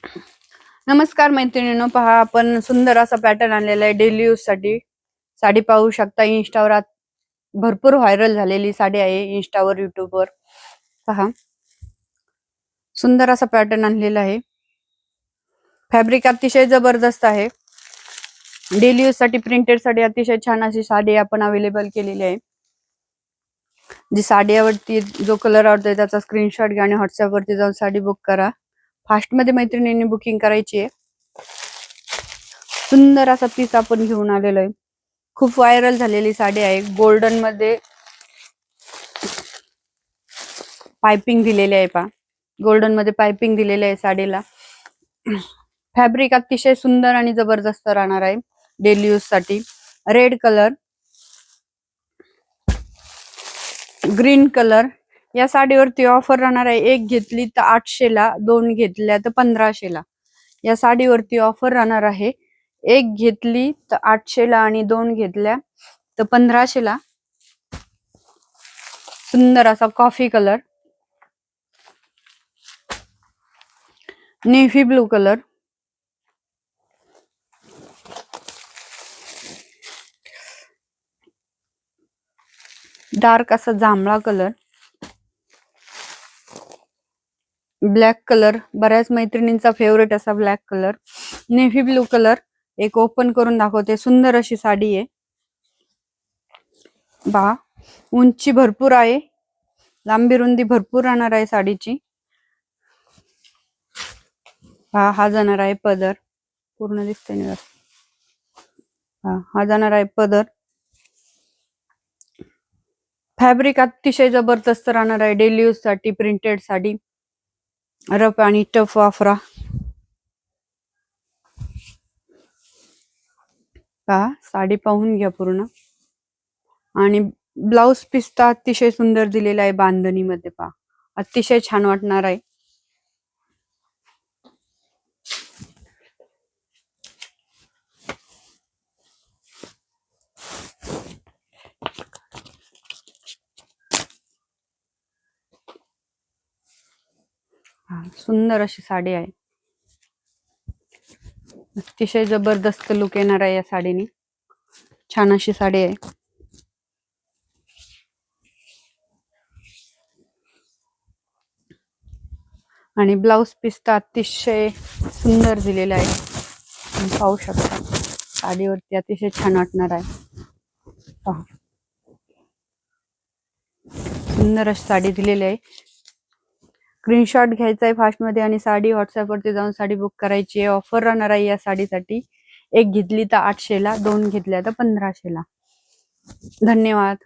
नमस्कार मैत्रिणींनो, पहा आपण सुंदर असा पॅटर्न आणलेला आहे डेली यूज साठी. साडी पाहू शकता, इंस्टावर भरपूर व्हायरल झालेली साडी आहे. इंस्टावर, युट्यूबवर पहा, सुंदर असा पॅटर्न आणलेला आहे. फॅब्रिक अतिशय जबरदस्त आहे. डेली यूज साठी प्रिंटेड साडी, अतिशय छान अशी साडी आपण अवेलेबल केलेली आहे. जी साडी आवडती, जो कलर आवडतोय त्याचा स्क्रीनशॉट घ्या आणि व्हॉट्सअप वरती जाऊन साडी बुक करा. फास्ट मध्ये मैत्रिणींनी बुकिंग करायची आहे. सुंदर असा पीस आपण घेऊन आलेलो आहे. खूप व्हायरल झालेली साडी आहे. गोल्डन मध्ये पाइपिंग दिलेली आहे. पहा, गोल्डन मध्ये पाइपिंग दिलेली आहे साडीला. फॅब्रिक अतिशय सुंदर आणि जबरदस्त राहणार आहे डेली यूज साठी. Red colour, green colour. या साडीवरती ऑफर राहणार आहे. एक घेतली तर 800 ला, दोन घेतल्या तर 1500 ला. या साडीवरती ऑफर राहणार आहे. एक घेतली तर 800 ला आणि दोन घेतल्या तर 1500 ला. सुंदर असा coffee colour, navy blue colour, dark असा जांभळा कलर, ब्लॅक कलर. बऱ्याच मैत्रिणींचा फेवरेट असा black colour, navy blue colour. एक ओपन करून दाखवते. सुंदर अशी साडी आहे. पहा, उंची भरपूर आहे, लांबी रुंदी भरपूर राहणार आहे साडीची. हा जाणार आहे पदर, पूर्ण दिसतंय ना. हा जाणार आहे पदर. फॅब्रिक अतिशय जबरदस्त राहणार आहे डेली यूज साठी प्रिंटेड साडी. रफ आणि टफ वाफरा. पहा, साडी पाहून घ्या पूर्ण. आणि ब्लाउज पीस तर अतिशय सुंदर दिलेला आहे बांधणी मध्ये. पहा, अतिशय छान वाटणार आहे. सुंदर अशी साडी आहे. अतिशय जबरदस्त लुक येणार आहे या साडीने. छान अशी साडी आहे. आणि ब्लाउज पीस तर अतिशय सुंदर दिलेला आहे. पाहू शकता, साडीवरती अतिशय छान वाटणार आहे. पहा, सुंदर अशी साडी दिलेली आहे. स्क्रीनशॉट घ्यायचा आहे फास्ट मध्ये आणि साडी व्हॉट्सअप वरती जाऊन साडी बुक करायची आहे. ऑफर राहणार आहे या साडीसाठी. एक घेतली तर 800 ला, दोन घेतल्या तर 1500 ला. धन्यवाद.